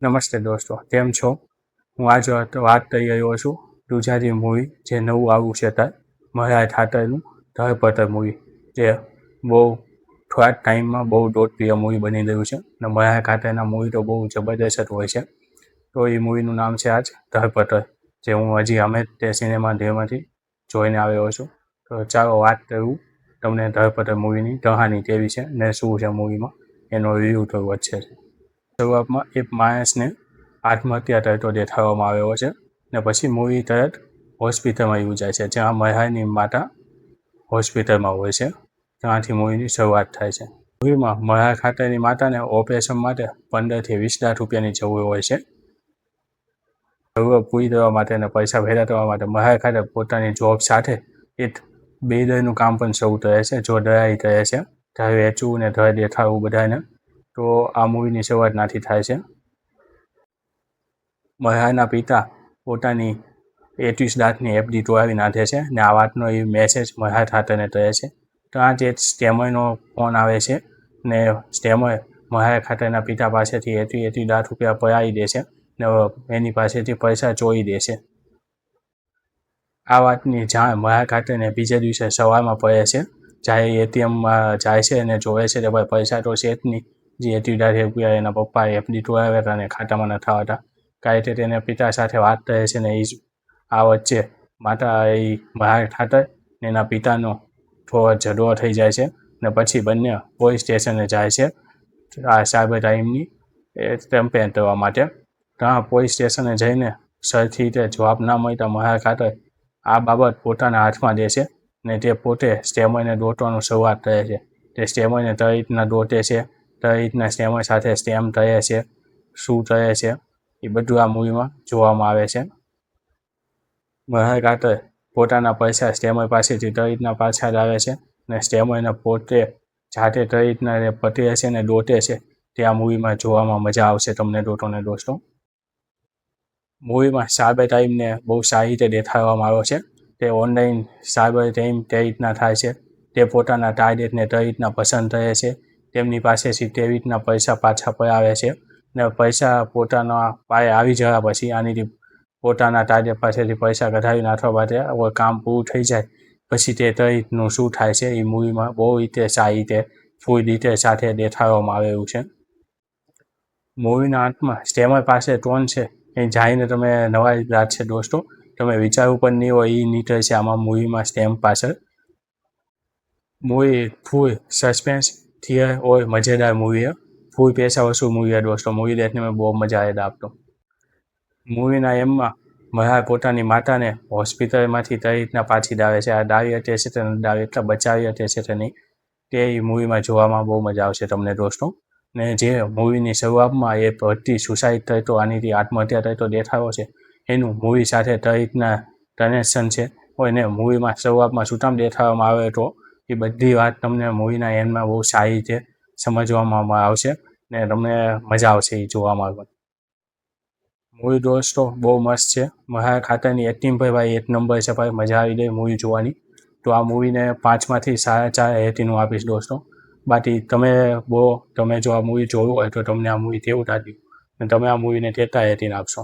નમસ્તે દોસ્તો, કેમ છો? હું આજે વાત કરી રહ્યો છું ગુજરાતી મૂવી જે નવું આવ્યું છે ત્યારે મલ્હાર ઠાકરનું ધરપકડ મૂવી, જે બહુ થોડા ટાઈમમાં બહુ લોકપ્રિય મૂવી બની ગયું છે અને મલ્હાર ઠાકરના મૂવી તો બહુ જબરદસ્ત હોય છે. તો એ મૂવીનું નામ છે આજ ધરપકડ, જે હું હજી અમે તે સિનેમા ગૃહમાંથી જોઈને આવ્યો છું. તો ચાલો વાત કરું તમને ધરપકડ મૂવીની કહાની કેવી છે ને શું છે મૂવીમાં એનો રિવ્યૂ કરવો છે. શરૂઆતમાં એક માણસને આત્મહત્યા કરતો દેખાડવામાં આવ્યો છે ને પછી મૂવી તરત હોસ્પિટલમાં યોજાય છે, જ્યાં મલ્હારની માતા હોસ્પિટલમાં હોય છે. ત્યાંથી મૂવીની શરૂઆત થાય છે. મૂવીમાં મલ્હાર ઠાકરની માતાને ઓપરેશન માટે 15 થી 20 લાખ રૂપિયાની જરૂર હોય છે. જરૂર પૂરી કરવા માટે અને પૈસા ભેગા કરવા માટે મલ્હાર ઠાકર પોતાની જોબ સાથે એક બિલ્ડરનું કામ પણ શરૂ કરે છે, જો દલાલી કરે છે, ઘર વેચવું ને ઘર દેખાડવું બધાને. તો આ મૂવીની શરૂઆત નાથી થાય છે. મલ્હારના પિતા પોતાની 21 લાખની એફડી તોડાવી નાખે છે ને આ વાતનો એ મેસેજ મલ્હાર ઠાકરને કહે છે. ત્યાં જ એક સ્કેમરનો ફોન આવે છે ને સ્કેમર મલ્હાર ઠાકરના પિતા પાસેથી 21 લાખ રૂપિયા પડાવી દે છે ને એની પાસેથી પૈસા ચોરી દે છે. આ વાતની જાણ મલ્હાર ઠાકરને બીજે દિવસે સવારમાં પડે છે, જ્યારે એટીએમમાં જાય છે અને જોવે છે કે ભાઈ પૈસા તો છે જ નહીં, જે 21 લાખ રૂપિયા એના પપ્પાએ એફડી તોડાવ્યા હતા અને ખાતામાં નખાવ્યા હતા. કારણ કે તેના પિતા સાથે વાત કરે છે ને આ વચ્ચે માતા એ મલ્હાર ઠાકર ને એના પિતાનો થોડો ઝઘડો થઈ જાય છે ને પછી બંને પોલીસ સ્ટેશને જાય છે આ સાયબર ક્રાઇમની કમ્પ્લેન કરવા માટે. ત્યાં પોલીસ સ્ટેશને જઈને સરખી રીતે જવાબ ના મળતા મલ્હાર ઠાકર આ બાબત પોતાના હાથમાં લે છે ને તે પોતે સ્કેમરને દોટવાનું શરૂઆત કરે છે. તે સ્કેમરને કઈ રીતના દોટે છે, કઈ રીતના સ્કેમર સાથે સ્કેમ કરે છે, શું કરે છે, એ બધું આ મૂવીમાં જોવામાં આવે છે. મલ્હાર ઠાકર પોતાના પૈસા સ્કેમર પાસેથી કઈ રીતના પાછા લાવે છે ને સ્કેમરને પોતે જાતે કઈ રીતના પકડે છે ને દોટે છે, તે આ મૂવીમાં જોવામાં મજા આવશે તમને દોસ્તો. મૂવીમાં સાયબર ક્રાઇમને બહુ સારી રીતે દેખાડવામાં આવ્યો છે. તે ઓનલાઈન સાયબર ક્રાઇમ કઈ રીતના થાય છે, તે પોતાના ટાર્ગેટને કઈ રીતના પસંદ કરે છે, તેમની પાસેથી કેવી રીતના પૈસા પાછા પડાવે છે ને પૈસા પોતાના પાયે આવી જવા પછી આની પોતાના ટાર્ગેટ પાસેથી પૈસા કઢાવી નાખવા માટે કામ પૂરું થઈ જાય પછી તે કઈ રીતનું શું થાય છે એ મૂવીમાં બહુ રીતે સારી રીતે ફૂલ ડિટેલ સાથે દેખાડવામાં આવેલું છે. મૂવીના અંતમાં સ્કેમર પાસે ટોન છે એ જાણીને તમે નવાઈ લાગશે દોસ્તો. તમે વિચારવું પણ નહીં હોય એ નીકળે છે આમાં મૂવીમાં સ્કેમ પાછળ. મૂવી ફૂલ સસ્પેન્સ થ્રિલર और मज़ेदार मूवी है, फुल पैसा वसूल मूवी है दोस्तों. मूवी देखने में बहुत मजा आएगा आपको. મૂવીના એમમાં મલ્હાર પોતાની માતાને હોસ્પિટલમાંથી કઈ રીતના પાછી લાવે છે, આ દાવી હતે છે તે દાવી એટલા બચાવી હતે છે તે નહીં, તે મૂવીમાં જોવામાં બહુ મજા આવશે તમને દોસ્તો. ને જે મૂવીની શરૂઆતમાં એ ભરતી સુસાઇડ કરતો આનીથી આત્મહત્યા કરતો દેખાડો છે, એનું મૂવી સાથે કઈ રીતના કનેક્શન છે એને મૂવીમાં શરૂઆતમાં શું કામ દેખાડવામાં આવે તો એ બધી વાત તમને મૂવીના એન્ડમાં બહુ સારી રીતે સમજવામાં આવશે ને તમને મજા આવશે એ જોવામાં. મૂવી દોસ્તો બહુ મસ્ત છે. મલ્હાર ઠાકરની એક્ટિંગ પર ભાઈ એક નંબર છે ભાઈ, મજા આવી ગઈ મૂવી જોવાની. તો આ મૂવીને 5માંથી 4.5 રેટિંગ આપીશ દોસ્તો. બાકી તમે જો આ મૂવી જોયું હોય તો તમને આ મૂવી કેવું લાગ્યું અને તમે આ મૂવીને કેટલા રેટિંગ આપશો?